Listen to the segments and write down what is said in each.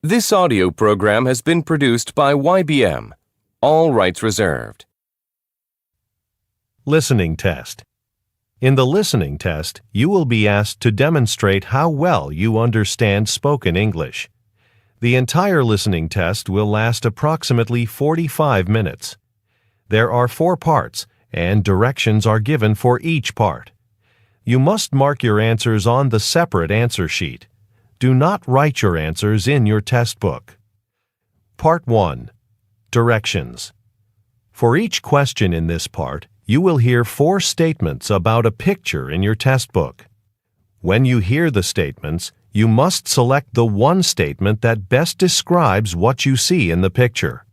This audio program has been produced by YBM. All rights reserved. Listening test. In the listening test, you will be asked to demonstrate how well you understand spoken English. The entire listening test will last approximately 45 minutes. There are 4 parts, and directions are given for each part. You must mark your answers on the separate answer sheet. Do not write your answers in your test book. Part 1. Directions. For each question in this part, you will hear 4 statements about a picture in your test book. When you hear the statements, you must select the one statement that best describes what you see in the picture.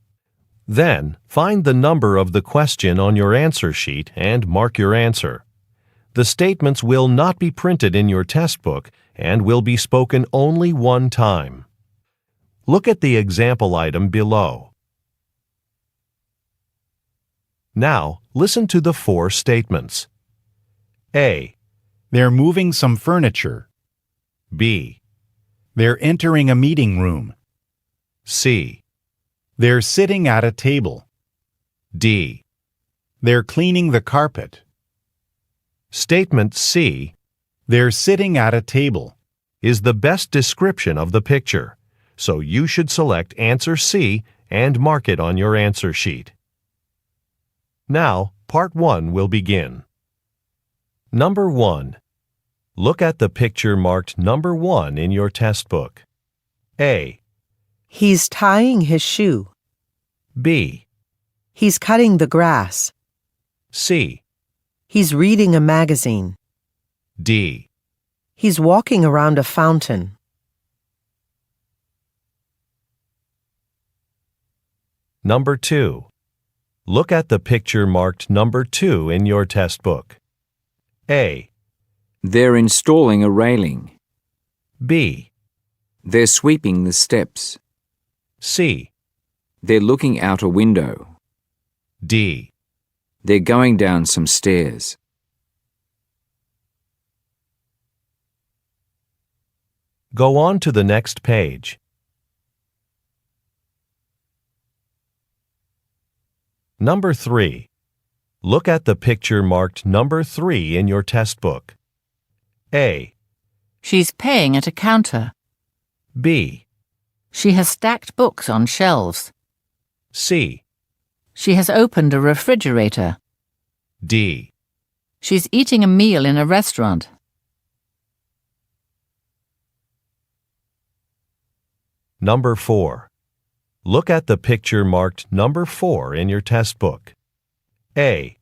Then, find the number of the question on your answer sheet and mark your answer. The statements will not be printed in your test book and will be spoken only one time. Look at the example item below. Now, listen to the 4 statements. A. They're moving some furniture. B. They're entering a meeting room. C. They're sitting at a table. D. They're cleaning the carpet. Statement C They're sitting at a table. is the best description of the picture, so you should select answer C and mark it on your answer sheet. Now, part 1 will begin. Number 1. Look at the picture marked number 1 in your test book. A. He's tying his shoe. B. He's cutting the grass. C. He's reading a magazine. D. He's walking around a fountain. Number 2. Look at the picture marked number 2 in your test book. A. They're installing a railing. B. They're sweeping the steps. C. They're looking out a window. D. They're going down some stairs. Go on to the next page. Number 3. Look at the picture marked number 3 in your test book. A. She's paying at a counter. B. She has stacked books on shelves. C. She has opened a refrigerator. D. She's eating a meal in a restaurant. Number 4. Look at the picture marked number 4 in your test book. A.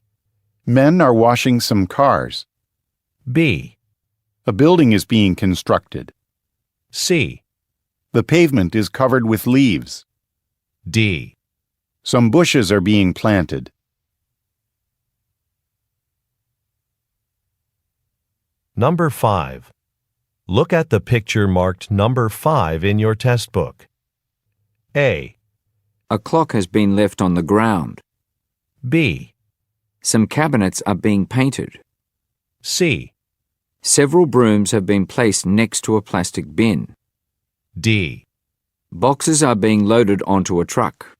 Men are washing some cars. B. A building is being constructed. C. The pavement is covered with leaves. D. Some bushes are being planted. Number 5. Look at the picture marked number 5 in your test book. A. A clock has been left on the ground. B. Some cabinets are being painted. C. Several brooms have been placed next to a plastic bin. D. Boxes are being loaded onto a truck.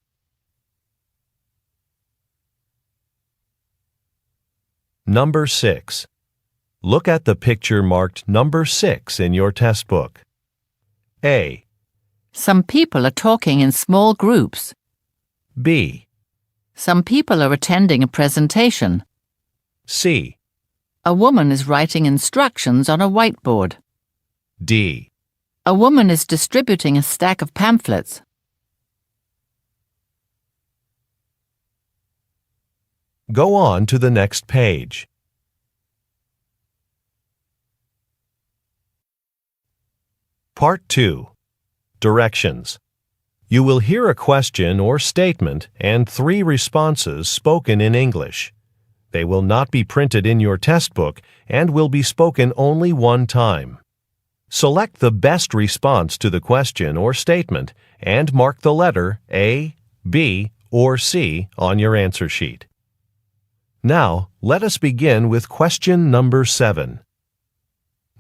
Number 6. Look at the picture marked number 6 in your test book. A. Some people are talking in small groups. B. Some people are attending a presentation. C. A woman is writing instructions on a whiteboard. D. A woman is distributing a stack of pamphlets. Go on to the next page. Part 2. Directions. You will hear a question or statement and 3 responses spoken in English. They will not be printed in your test book and will be spoken only one time. Select the best response to the question or statement and mark the letter A, B, or C on your answer sheet. Now, let us begin with question number 7.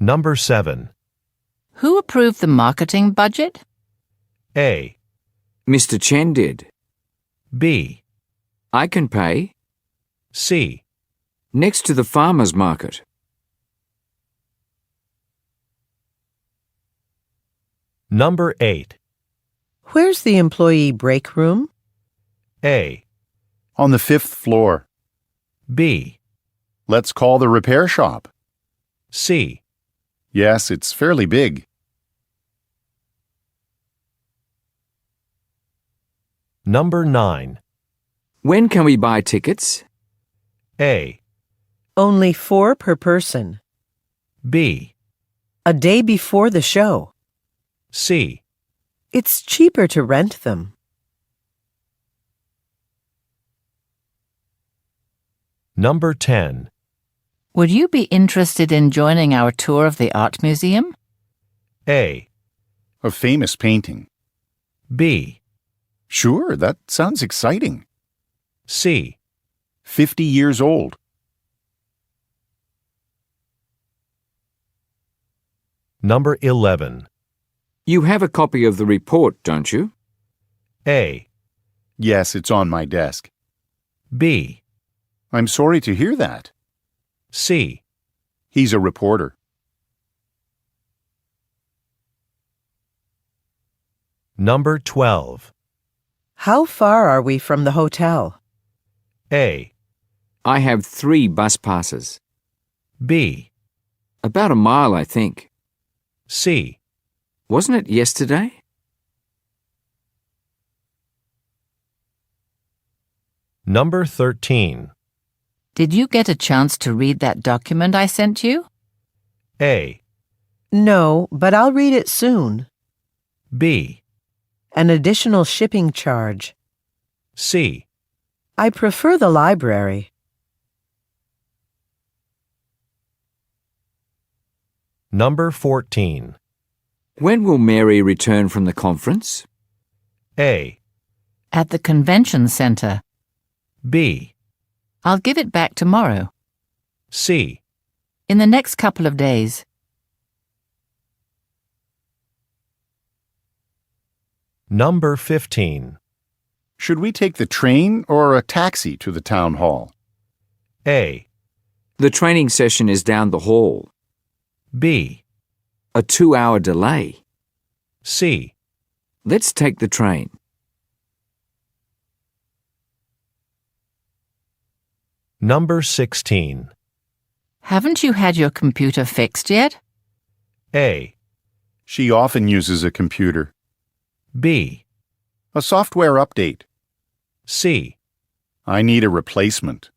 Number 7. Who approved the marketing budget? A. Mr. Chen did. B. I can pay. C. Next to the farmer's market. Number 8. Where's the employee break room? A. On the 5th floor. B. Let's call the repair shop. C. Yes, it's fairly big. Number 9. When can we buy tickets? A. Only 4 per person. B. A day before the show. C. It's cheaper to rent them. Number 10. Would you be interested in joining our tour of the art museum? A. A famous painting. B. Sure, that sounds exciting. C. 50 years old. Number 11. You have a copy of the report, don't you? A. Yes, it's on my desk. B. I'm sorry to hear that. C. He's a reporter. Number 12. How far are we from the hotel? A. I have 3 bus passes. B. About a mile, I think. C. Wasn't it yesterday? Number 13. Did you get a chance to read that document I sent you? A. No, but I'll read it soon. B. An additional shipping charge. C. I prefer the library. Number 14. When will Mary return from the conference? A. At the convention center. B. I'll give it back tomorrow. C. In the next couple of days. Number 15. Should we take the train or a taxi to the town hall? A. The training session is down the hall. B. A 2-hour delay. C. Let's take the train. Number 16. Haven't you had your computer fixed yet? A. She often uses a computer. B. A software update. C. I need a replacement.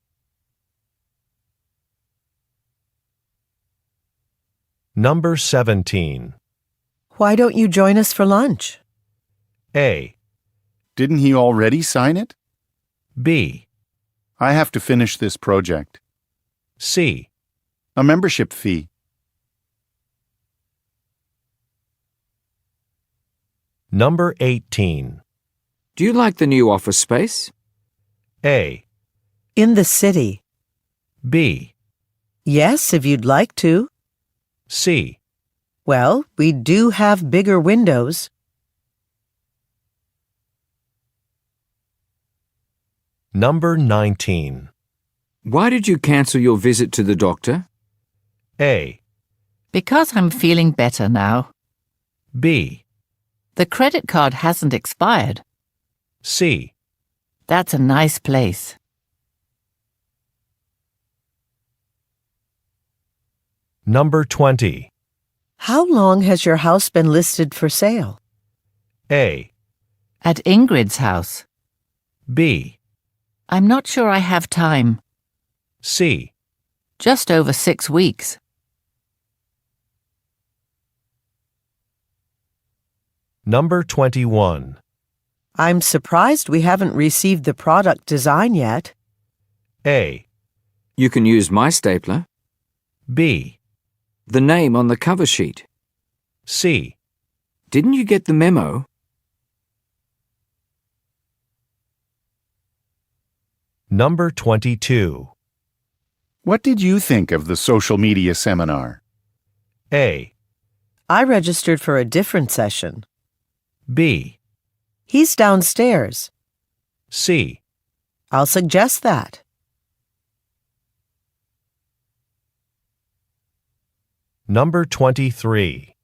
Number 17. Why don't you join us for lunch? A. Didn't he already sign it? B. I have to finish this project. C. A membership fee. Number 18. Do you like the new office space? A. In the city. B. Yes, if you'd like to. C. Well, we do have bigger windows. Number 19. Why did you cancel your visit to the doctor? A. Because I'm feeling better now. B. The credit card hasn't expired. C. That's a nice place. Number 20. How long has your house been listed for sale? A. At Ingrid's house. B. I'm not sure I have time. C. Just over 6 weeks. Number 21. I'm surprised we haven't received the product design yet. A. You can use my stapler. B. The name on the cover sheet. C. Didn't you get the memo? Number 22. What did you think of the social media seminar? A. I registered for a different session. B. He's downstairs. C. I'll suggest that. Number 23.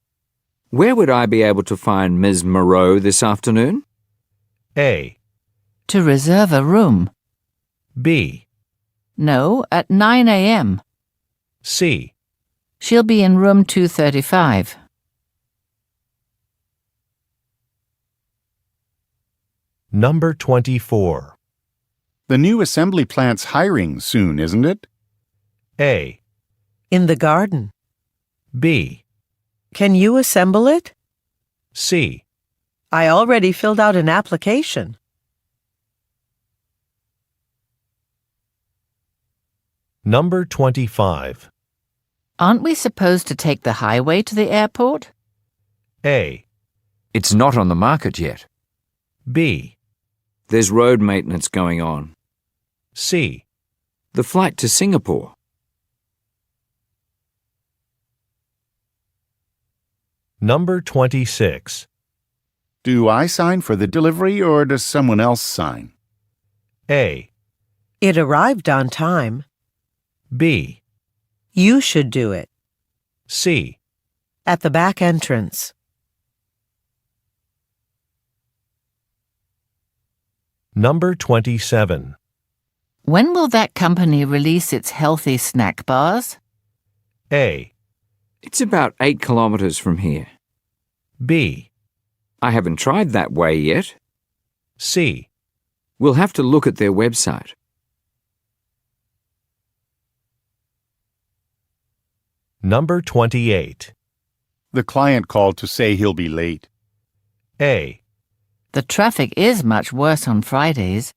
Where would I be able to find Ms. Moreau this afternoon? A. To reserve a room. B. No, at 9 a.m. C. She'll be in room 235. Number 24. The new assembly plant's hiring soon, isn't it? A. In the garden. B. Can you assemble it? C. I already filled out an application. Number 25. Aren't we supposed to take the highway to the airport? A. It's not on the market yet. B. There's road maintenance going on. C. The flight to Singapore. Number 26. Do I sign for the delivery or does someone else sign? A. It arrived on time. B. You should do it. C. At the back entrance. Number 27. When will that company release its healthy snack bars? A. It's about 8 kilometers from here. B. I haven't tried that way yet. C. We'll have to look at their website. Number 28. The client called to say he'll be late. A. The traffic is much worse on Fridays.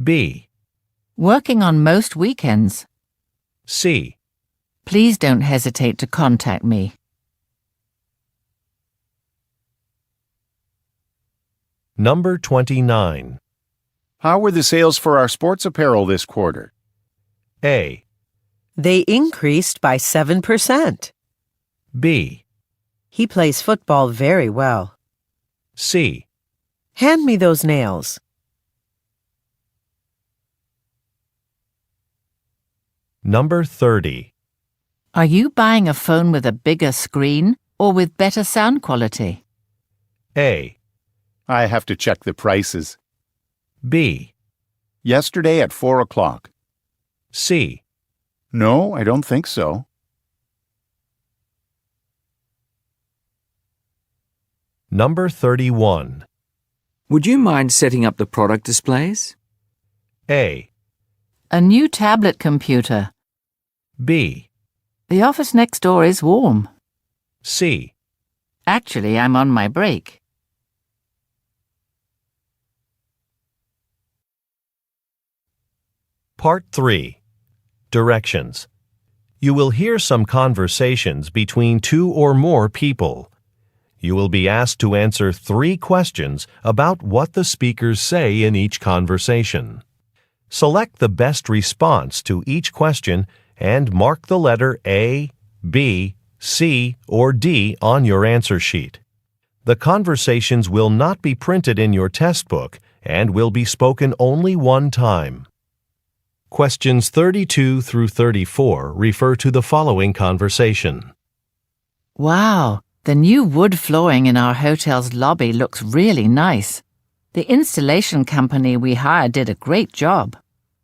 B. Working on most weekends. C. Please don't hesitate to contact me. Number 29. How were the sales for our sports apparel this quarter? A. They increased by 7%. B. He plays football very well. C. Hand me those nails. Number 30. Are you buying a phone with a bigger screen or with better sound quality? A. I have to check the prices. B. Yesterday at 4 o'clock. C. No, I don't think so. Number 31. Would you mind setting up the product displays? A. A new tablet computer. B. The office next door is warm. C. Actually, I'm on my break. Part 3. Directions. You will hear some conversations between 2 or more people. You will be asked to answer 3 questions about what the speakers say in each conversation. Select the best response to each question and mark the letter A, B, C, or D on your answer sheet. The conversations will not be printed in your test book and will be spoken only one time. Questions 32 through 34 refer to the following conversation. Wow, the new wood flooring in our hotel's lobby looks really nice. The installation company we hired did a great job.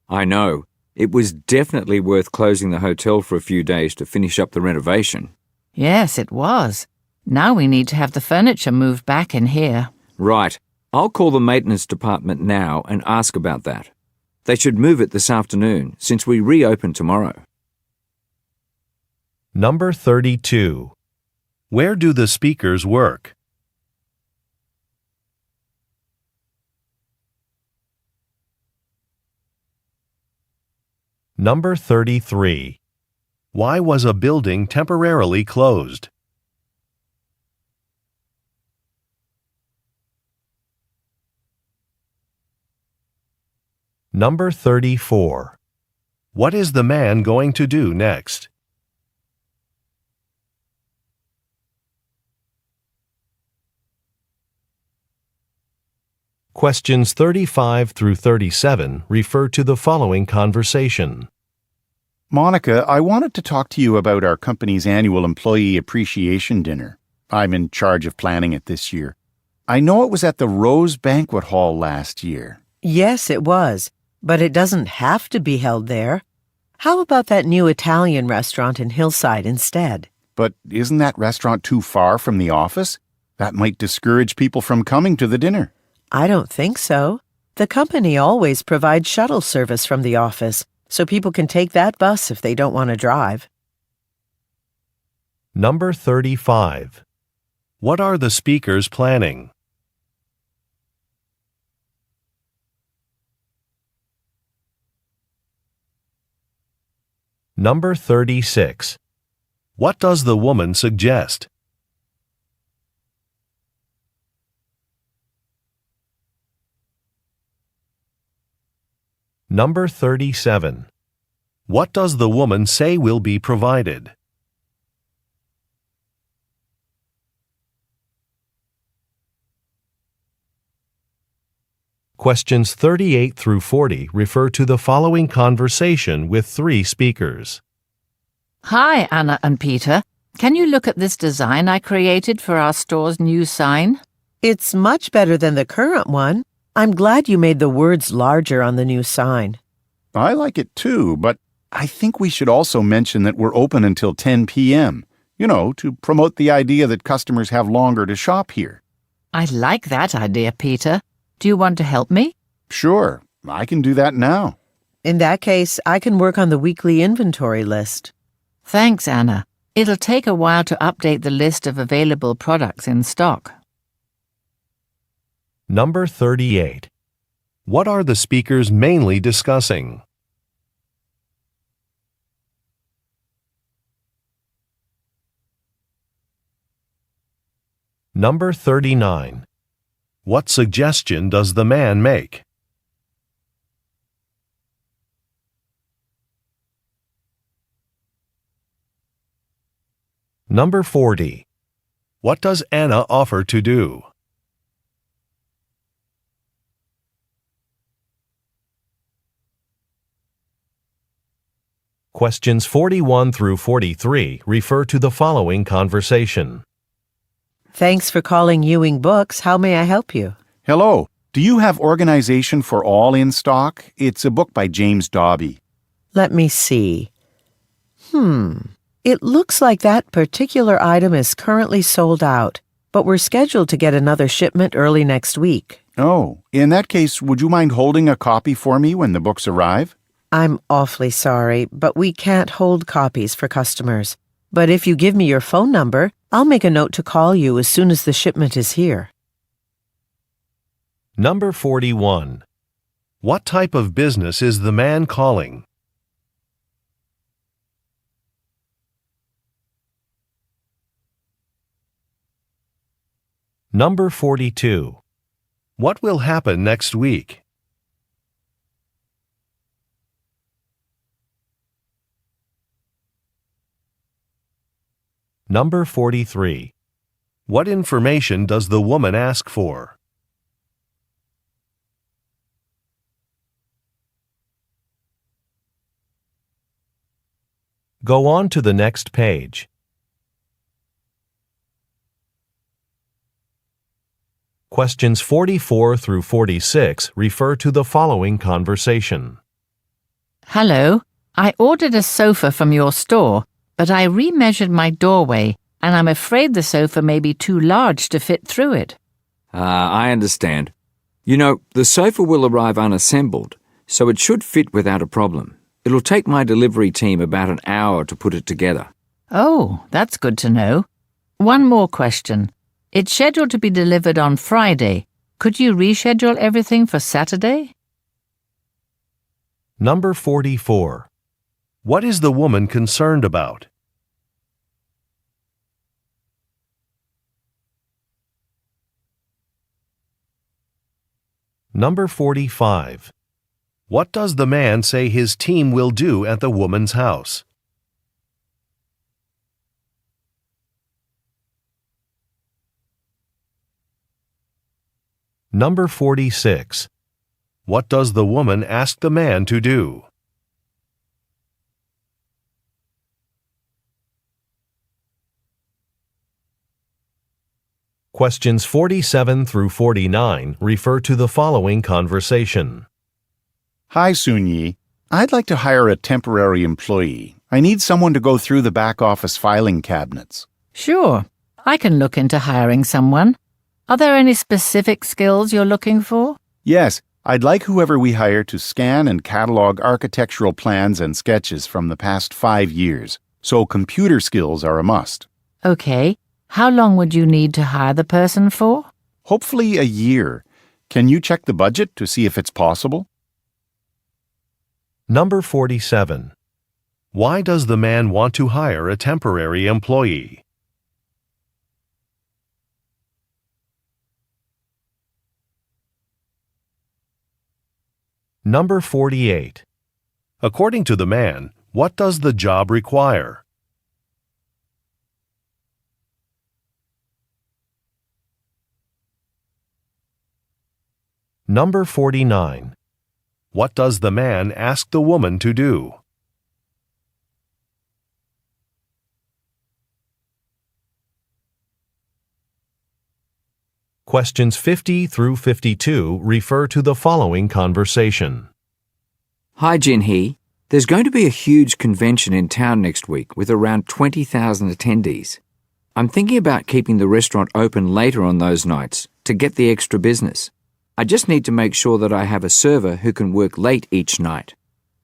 I know. It was definitely worth closing the hotel for a few days to finish up the renovation. Yes, it was. Now we need to have the furniture moved back in here. Right. I'll call the maintenance department now and ask about that. They should move it this afternoon, since we reopen tomorrow. Number 32. Where do the speakers work? Number 33. Why was a building temporarily closed? Number 34. What is the man going to do next? Questions 35 through 37 refer to the following conversation. Monica, I wanted to talk to you about our company's annual employee appreciation dinner. I'm in charge of planning it this year. I know it was at the Rose Banquet Hall last year. Yes, it was, but it doesn't have to be held there. How about that new Italian restaurant in Hillside instead? But isn't that restaurant too far from the office? That might discourage people from coming to the dinner. I don't think so. The company always provides shuttle service from the office, so people can take that bus if they don't want to drive. Number 35. What are the speakers planning? Number 36. What does the woman suggest? Number 37. What does the woman say will be provided? Questions 38 through 40 refer to the following conversation with 3 speakers. Hi, Anna and Peter. Can you look at this design I created for our store's new sign? It's much better than the current one. I'm glad you made the words larger on the new sign. I like it too, but I think we should also mention that we're open until 10 p.m., to promote the idea that customers have longer to shop here. I like that idea, Peter. Do you want to help me? Sure, I can do that now. In that case, I can work on the weekly inventory list. Thanks, Anna. It'll take a while to update the list of available products in stock. Number 38. What are the speakers mainly discussing? Number 39. What suggestion does the man make? Number 40. What does Anna offer to do? Questions 41 through 43 refer to the following conversation. Thanks for calling Ewing Books. How may I help you? Hello, do you have Organization for All in stock? It's a book by James Dobby. Let me see. It looks like that particular item is currently sold out, but we're scheduled to get another shipment early next week. Oh, in that case, would you mind holding a copy for me when the books arrive? I'm awfully sorry, but we can't hold copies for customers. But if you give me your phone number, I'll make a note to call you as soon as the shipment is here. Number 41. What type of business is the man calling? Number 42. What will happen next week? Number 43. What information does the woman ask for? Go on to the next page. Questions 44 through 46 refer to the following conversation. Hello. I ordered a sofa from your store, but I remeasured my doorway, and I'm afraid the sofa may be too large to fit through it. I understand. The sofa will arrive unassembled, so it should fit without a problem. It'll take my delivery team about an hour to put it together. Oh, that's good to know. One more question. It's scheduled to be delivered on Friday. Could you reschedule everything for Saturday? Number 44. What is the woman concerned about? Number 45. What does the man say his team will do at the woman's house? Number 46. What does the woman ask the man to do? Questions 47 through 49 refer to the following conversation. Hi, Sunyi. I'd like to hire a temporary employee. I need someone to go through the back office filing cabinets. Sure, I can look into hiring someone. Are there any specific skills you're looking for? Yes, I'd like whoever we hire to scan and catalog architectural plans and sketches from the past 5 years, so computer skills are a must. Okay, how long would you need to hire the person for? Hopefully a year. Can you check the budget to see if it's possible? Number 47. Why does the man want to hire a temporary employee? Number 48. According to the man, what does the job require? Number 49. What does the man ask the woman to do? Questions 50 through 52 refer to the following conversation. Hi, Jin-hee. There's going to be a huge convention in town next week with around 20,000 attendees. I'm thinking about keeping the restaurant open later on those nights to get the extra business. I just need to make sure that I have a server who can work late each night.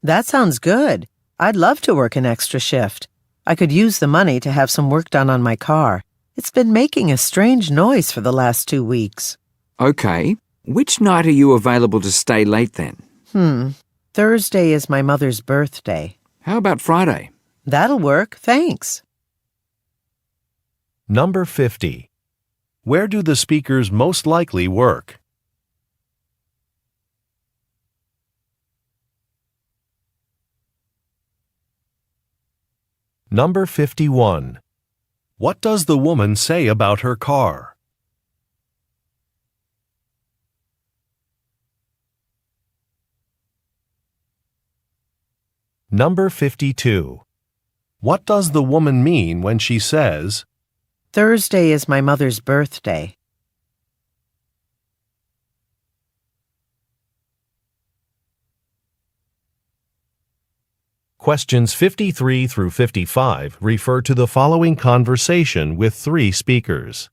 That sounds good. I'd love to work an extra shift. I could use the money to have some work done on my car. It's been making a strange noise for the last 2 weeks. Okay, which night are you available to stay late then? Thursday is my mother's birthday. How about Friday? That'll work, thanks. Number 50. Where do the speakers most likely work? Number 51. What does the woman say about her car? Number 52. What does the woman mean when she says, Thursday is my mother's birthday. Questions 53 through 55 refer to the following conversation with 3 speakers.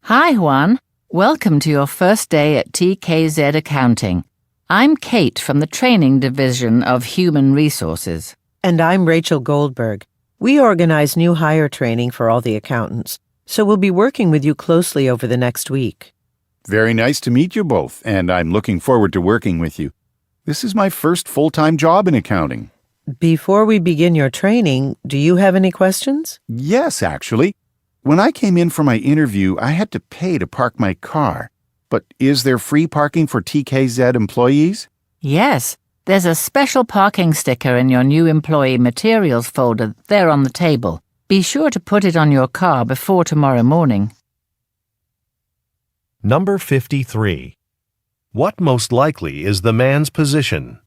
Hi, Juan. Welcome to your first day at TKZ Accounting. I'm Kate from the Training Division of Human Resources. And I'm Rachel Goldberg. We organize new hire training for all the accountants, so we'll be working with you closely over the next week. Very nice to meet you both, and I'm looking forward to working with you. This is my first full-time job in accounting. Before we begin your training, do you have any questions? Yes, actually. When I came in for my interview, I had to pay to park my car. But is there free parking for TKZ employees? Yes, there's a special parking sticker in your new employee materials folder there on the table. Be sure to put it on your car before tomorrow morning. Number 53. What most likely is the man's position?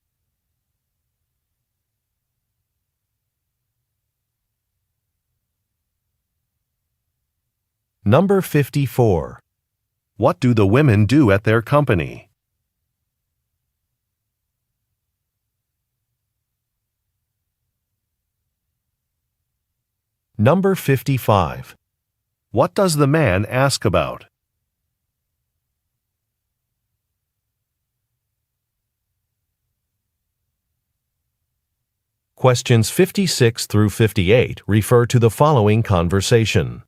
Number 54. What do the women do at their company? Number 55. What does the man ask about? Questions 56 through 58 refer to the following conversation.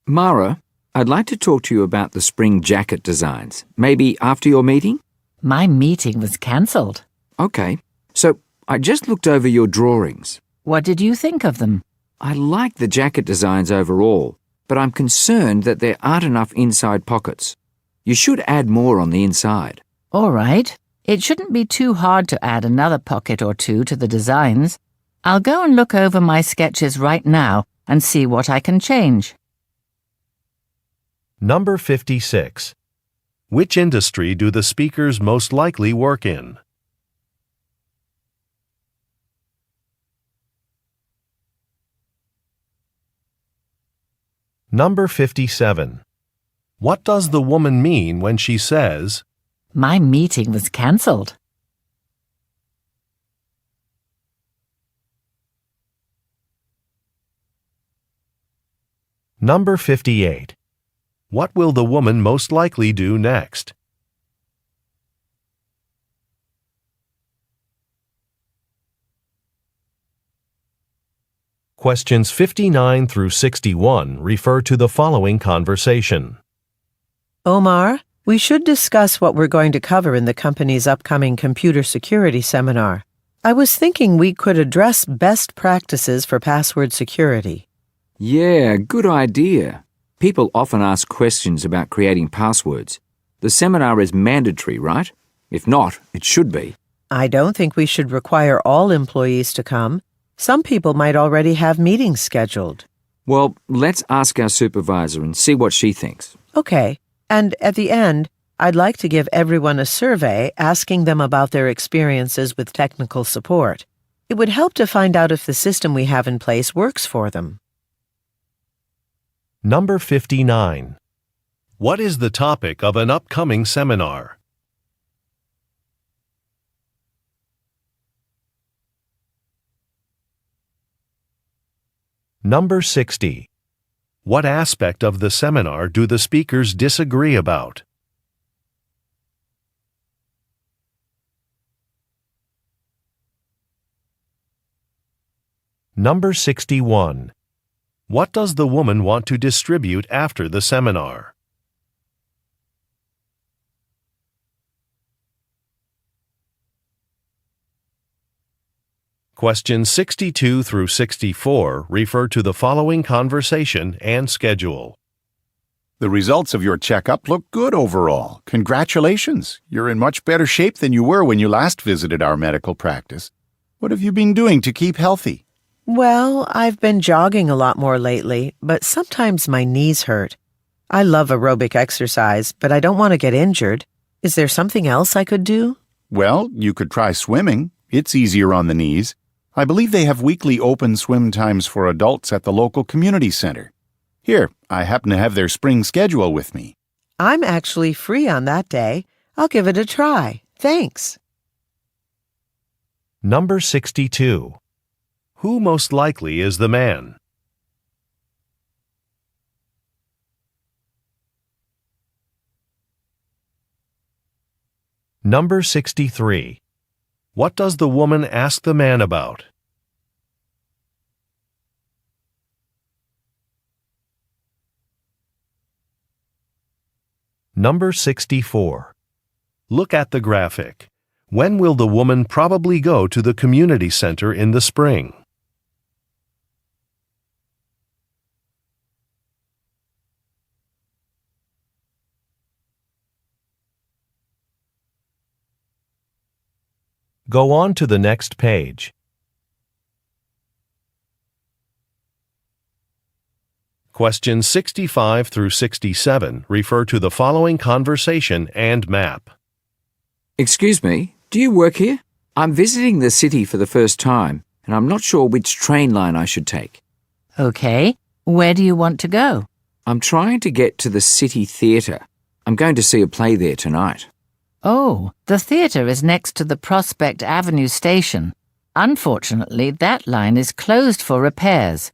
Mara, I'd like to talk to you about the spring jacket designs. Maybe after your meeting? My meeting was cancelled. Okay, so I just looked over your drawings. What did you think of them? I like the jacket designs overall, but I'm concerned that there aren't enough inside pockets. You should add more on the inside. All right. It shouldn't be too hard to add another pocket or 2 to the designs. I'll go and look over my sketches right now and see what I can change. Number 56. Which industry do the speakers most likely work in? Number 57. What does the woman mean when she says, My meeting was cancelled. Number 58. What will the woman most likely do next? Questions 59 through 61 refer to the following conversation. Omar, we should discuss what we're going to cover in the company's upcoming computer security seminar. I was thinking we could address best practices for password security. Yeah, good idea. People often ask questions about creating passwords. The seminar is mandatory, right? If not, it should be. I don't think we should require all employees to come. Some people might already have meetings scheduled. Well, let's ask our supervisor and see what she thinks. Okay, and at the end, I'd like to give everyone a survey asking them about their experiences with technical support. It would help to find out if the system we have in place works for them. Number 59. What is the topic of an upcoming seminar? Number 60. What aspect of the seminar do the speakers disagree about? Number 61. What does the woman want to distribute after the seminar? Questions 62 through 64 refer to the following conversation and schedule. The results of your checkup look good overall. Congratulations. You're in much better shape than you were when you last visited our medical practice. What have you been doing to keep healthy? Well, I've been jogging a lot more lately, but sometimes my knees hurt. I love aerobic exercise, but I don't want to get injured. Is there something else I could do? Well, you could try swimming. It's easier on the knees. I believe they have weekly open swim times for adults at the local community center. Here, I happen to have their spring schedule with me. I'm actually free on that day. I'll give it a try. Thanks. Number 62. Who most likely is the man? Number 63. What does the woman ask the man about? Number 64. Look at the graphic. When will the woman probably go to the community center in the spring? Go on to the next page. Questions 65 through 67 refer to the following conversation and map. Excuse me, do you work here? I'm visiting the city for the first time, and I'm not sure which train line I should take. Okay, where do you want to go? I'm trying to get to the City Theatre. I'm going to see a play there tonight. Oh, the theatre is next to the Prospect Avenue station. Unfortunately, that line is closed for repairs.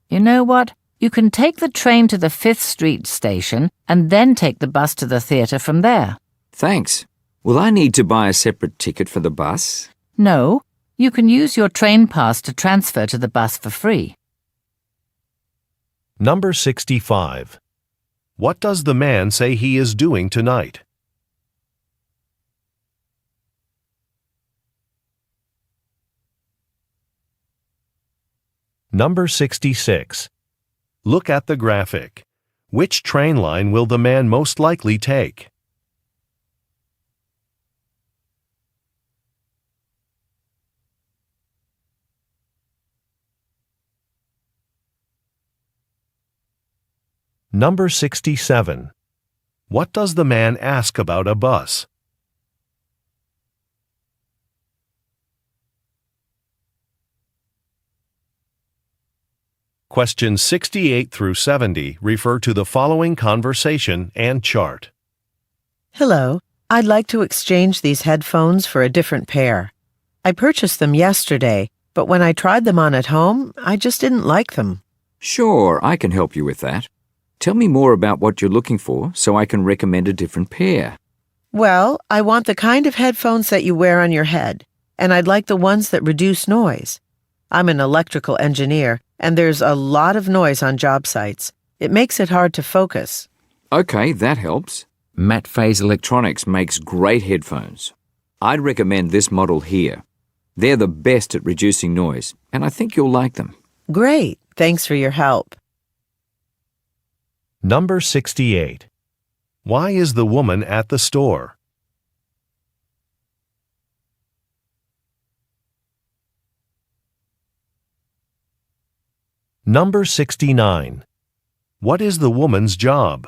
You know what? You can take the train to the 5th Street station and then take the bus to the theatre from there. Thanks. Will I need to buy a separate ticket for the bus? No, you can use your train pass to transfer to the bus for free. Number 65. What does the man say he is doing tonight? Number 66. Look at the graphic. Which train line will the man most likely take? Number 67. What does the man ask about a bus? Questions 68 through 70 refer to the following conversation and chart. Hello, I'd like to exchange these headphones for a different pair. I purchased them yesterday, but when I tried them on at home, I just didn't like them. Sure, I can help you with that. Tell me more about what you're looking for so I can recommend a different pair. Well, I want the kind of headphones that you wear on your head, and I'd like the ones that reduce noise. I'm an electrical engineer, and there's a lot of noise on job sites. It makes it hard to focus. Okay, that helps. Matt Phase Electronics makes great headphones. I'd recommend this model here. They're the best at reducing noise, and I think you'll like them. Great. Thanks for your help. Number 68. Why is the woman at the store? Number 69. What is the woman's job?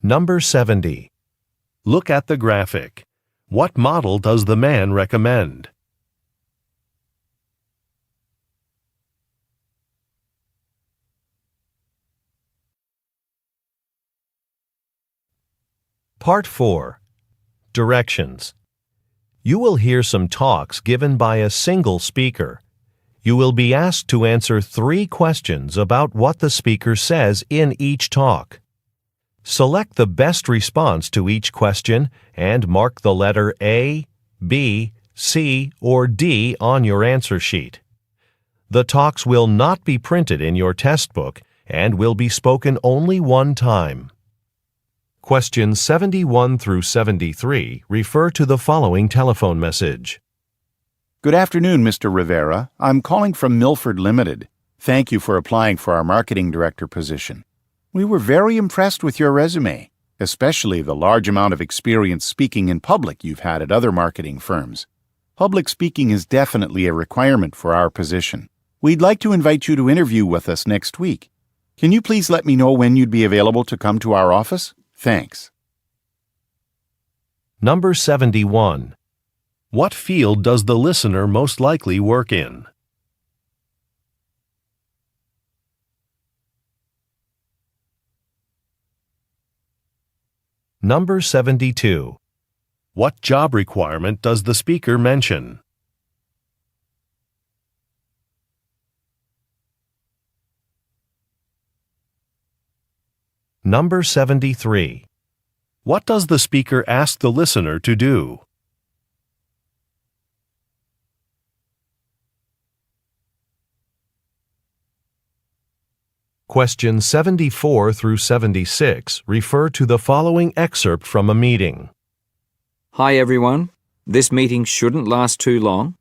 Number 70. Look at the graphic. What model does the man recommend? Part 4. Directions. You will hear some talks given by a single speaker. You will be asked to answer 3 questions about what the speaker says in each talk. Select the best response to each question and mark the letter A, B, C, or D on your answer sheet. The talks will not be printed in your test book and will be spoken only one time. Questions 71 through 73 refer to the following telephone message. Good afternoon, Mr. Rivera. I'm calling from Milford Limited. Thank you for applying for our marketing director position. We were very impressed with your resume, especially the large amount of experience speaking in public you've had at other marketing firms. Public speaking is definitely a requirement for our position. We'd like to invite you to interview with us next week. Can you please let me know when you'd be available to come to our office? Thanks. Number 71. What field does the listener most likely work in? Number 72. What job requirement does the speaker mention? Number 73. What does the speaker ask the listener to do? Questions 74 through 76 refer to the following excerpt from a meeting. Hi everyone. This meeting shouldn't last too long.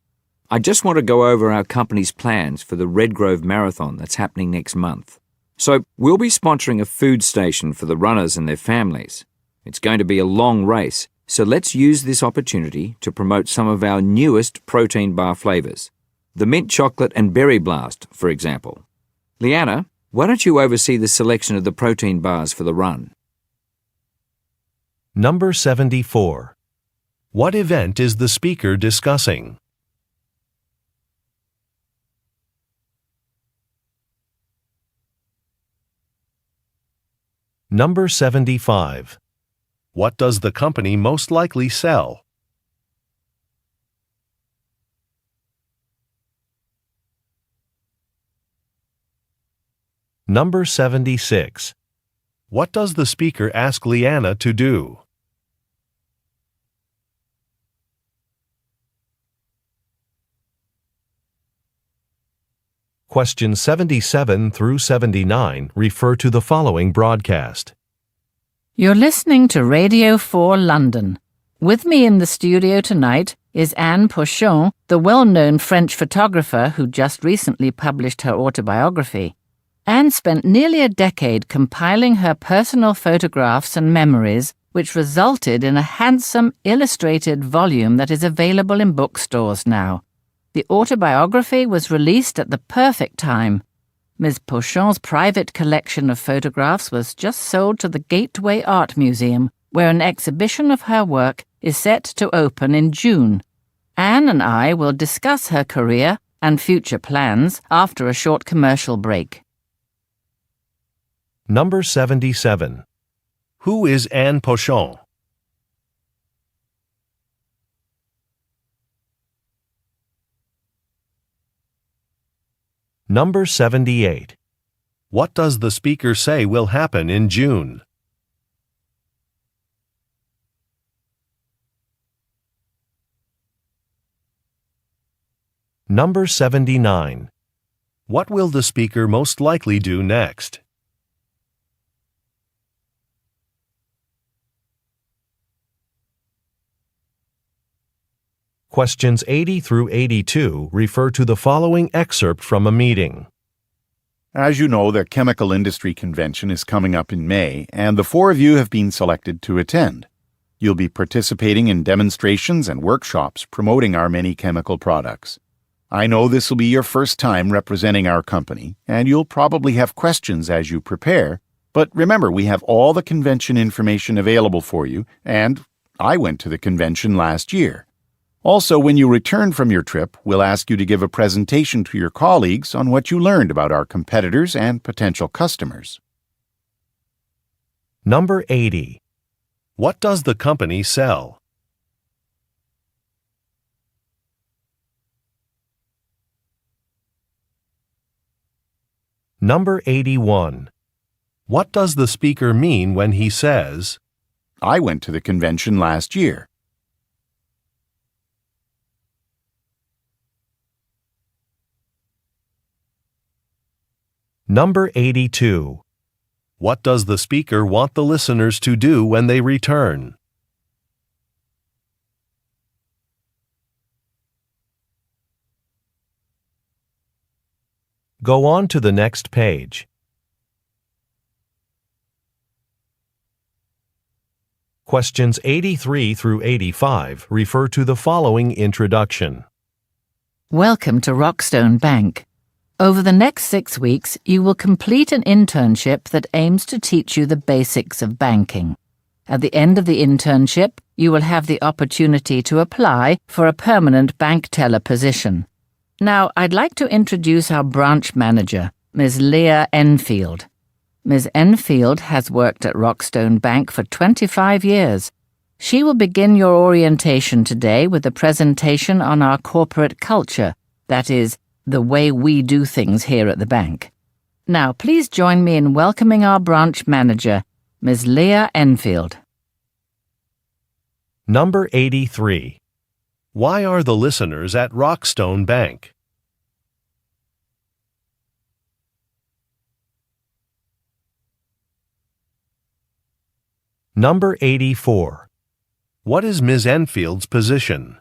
I just want to go over our company's plans for the Redgrove Marathon that's happening next month. So we'll be sponsoring a food station for the runners and their families. It's going to be a long race, so let's use this opportunity to promote some of our newest protein bar flavors. The mint chocolate and berry blast, for example. Leanna, why don't you oversee the selection of the protein bars for the run? Number 74. What event is the speaker discussing? Number 75. What does the company most likely sell? Number 76. What does the speaker ask Leanna to do? Questions 77 through 79 refer to the following broadcast. You're listening to Radio 4 London. With me in the studio tonight is Anne Pochon, the well-known French photographer who just recently published her autobiography. Anne spent nearly a decade compiling her personal photographs and memories, which resulted in a handsome illustrated volume that is available in bookstores now. The autobiography was released at the perfect time. Ms. Pochon's private collection of photographs was just sold to the Gateway Art Museum, where an exhibition of her work is set to open in June. Anne and I will discuss her career and future plans after a short commercial break. Number 77. Who is Anne Pochon? Number 78. What does the speaker say will happen in June? Number 79. What will the speaker most likely do next? Questions 80 through 82 refer to the following excerpt from a meeting. As you know, the Chemical Industry Convention is coming up in May, and the four of you have been selected to attend. You'll be participating in demonstrations and workshops promoting our many chemical products. I know this will be your first time representing our company, and you'll probably have questions as you prepare, but remember, we have all the convention information available for you, and I went to the convention last year. Also, when you return from your trip, we'll ask you to give a presentation to your colleagues on what you learned about our competitors and potential customers. Number 80. What does the company sell? Number 81. What does the speaker mean when he says, I went to the convention last year? Number 82. What does the speaker want the listeners to do when they return? Go on to the next page. Questions 83 through 85 refer to the following introduction. Welcome to Rockstone Bank. Over the next 6 weeks, you will complete an internship that aims to teach you the basics of banking. At the end of the internship, you will have the opportunity to apply for a permanent bank teller position. Now, I'd like to introduce our branch manager, Ms. Leah Enfield. Ms. Enfield has worked at Rockstone Bank for 25 years. She will begin your orientation today with a presentation on our corporate culture, that is, the way we do things here at the bank. Now, please join me in welcoming our branch manager, Ms. Leah Enfield. Number 83. Why are the listeners at Rockstone Bank? Number 84. What is Ms. Enfield's position?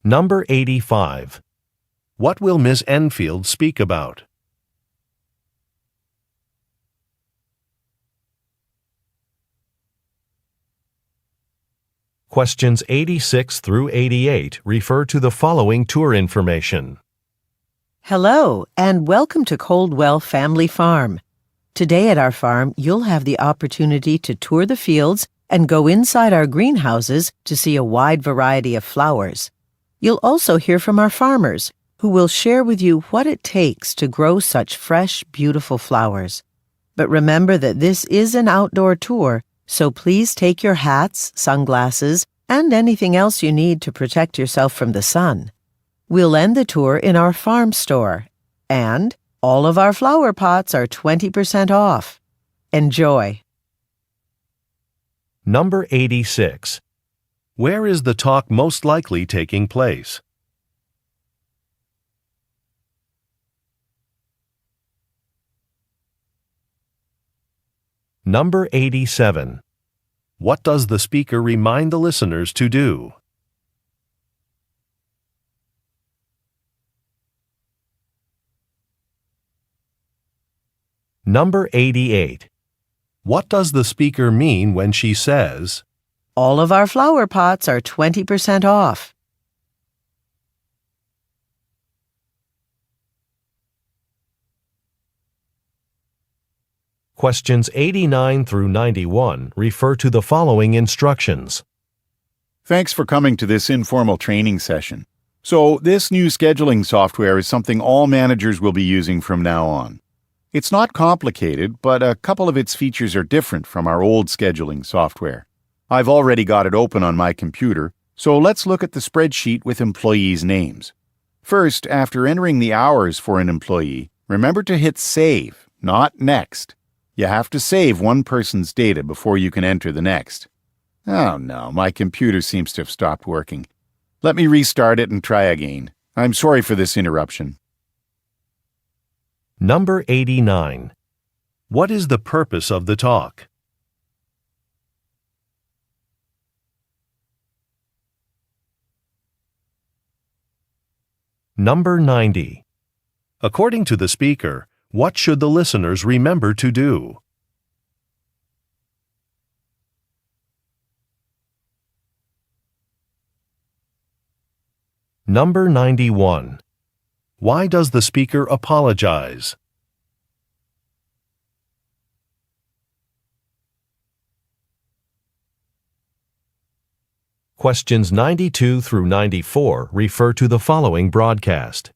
Number 85. What will Ms. Enfield speak about? Questions 86 through 88 refer to the following tour information. Hello, and welcome to Coldwell Family Farm. Today at our farm, you'll have the opportunity to tour the fields and go inside our greenhouses to see a wide variety of flowers. You'll also hear from our farmers, who will share with you what it takes to grow such fresh, beautiful flowers. But remember that this is an outdoor tour, so please take your hats, sunglasses, and anything else you need to protect yourself from the sun. We'll end the tour in our farm store, and all of our flower pots are 20% off. Enjoy. Number 86. Where is the talk most likely taking place? Number 87. What does the speaker remind the listeners to do? Number 88. What does the speaker mean when she says, All of our flower pots are 20% off? Questions 89 through 91 refer to the following instructions. Thanks for coming to this informal training session. So, this new scheduling software is something all managers will be using from now on. It's not complicated, but a couple of its features are different from our old scheduling software. I've already got it open on my computer, so let's look at the spreadsheet with employees' names. First, after entering the hours for an employee, remember to hit Save, not Next. You have to save one person's data before you can enter the next. Oh no, my computer seems to have stopped working. Let me restart it and try again. I'm sorry for this interruption. Number 89. What is the purpose of the talk? Number 90. According to the speaker, what should the listeners remember to do? Number 91. Why does the speaker apologize? Questions 92 through 94 refer to the following broadcast.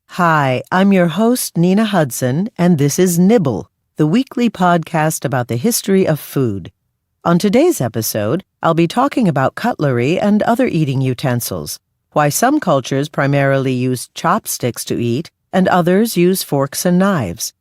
Hi, I'm your host, Nina Hudson, and this is Nibble, the weekly podcast about the history of food. On today's episode, I'll be talking about cutlery and other eating utensils, why some cultures primarily use chopsticks to eat and others use forks and knives.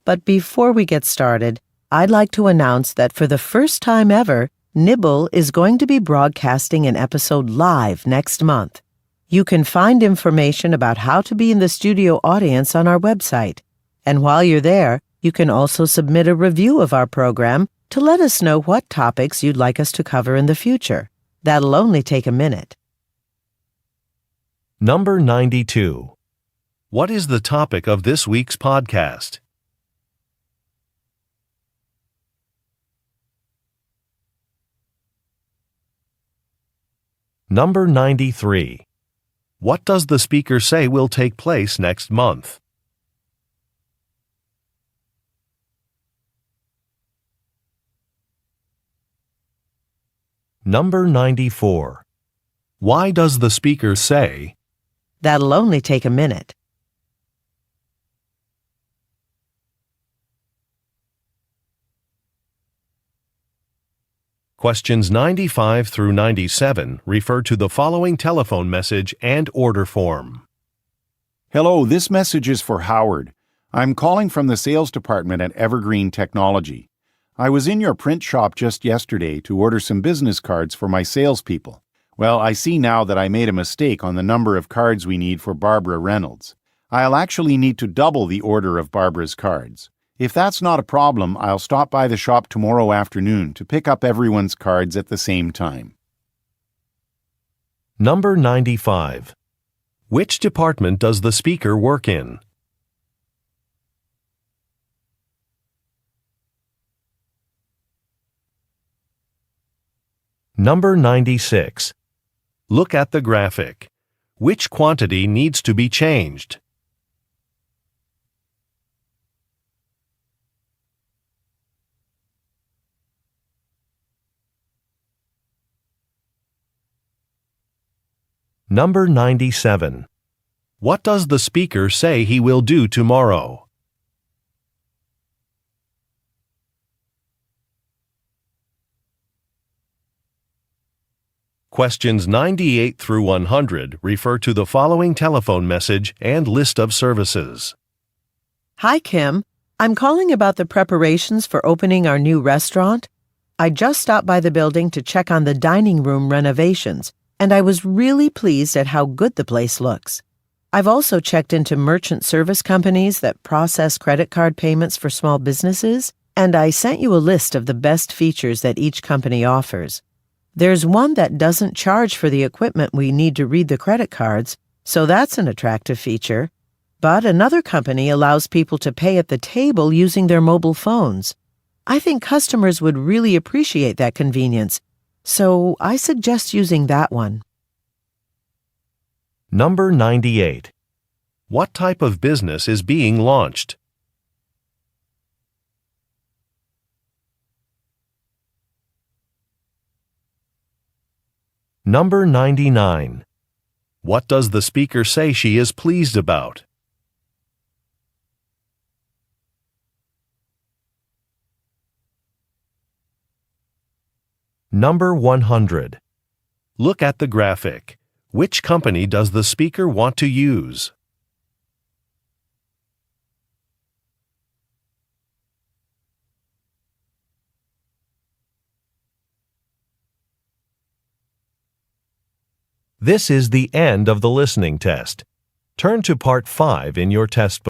But before we get started, I'd like to announce that for the first time ever, Nibble is going to be broadcasting an episode live next month. You can find information about how to be in the studio audience on our website. And while you're there, you can also submit a review of our program to let us know what topics you'd like us to cover in the future. That'll only take a minute. Number 92. What is the topic of this week's podcast? Number 93. What does the speaker say will take place next month? Number 94. Why does the speaker say, That'll only take a minute? Questions 95 through 97 refer to the following telephone message and order form. Hello, this message is for Howard. I'm calling from the sales department at Evergreen Technology. I was in your print shop just yesterday to order some business cards for my salespeople. Well, I see now that I made a mistake on the number of cards we need for Barbara Reynolds. I'll actually need to double the order of Barbara's cards. If that's not a problem, I'll stop by the shop tomorrow afternoon to pick up everyone's cards at the same time. Number 95. Which department does the speaker work in? Number 96. Look at the graphic. Which quantity needs to be changed? Number 97. What does the speaker say he will do tomorrow? Questions 98 through 100 refer to the following telephone message and list of services. Hi, Kim. I'm calling about the preparations for opening our new restaurant. I just stopped by the building to check on the dining room renovations, and I was really pleased at how good the place looks. I've also checked into merchant service companies that process credit card payments for small businesses, and I sent you a list of the best features that each company offers. There's one that doesn't charge for the equipment we need to read the credit cards, so that's an attractive feature. But another company allows people to pay at the table using their mobile phones. I think customers would really appreciate that convenience, so I suggest using that one. Number 98. What type of business is being launched? Number 99. What does the speaker say she is pleased about? Number 100. Look at the graphic. Which company does the speaker want to use? This is the end of the listening test. Turn to Part 5 in your test book.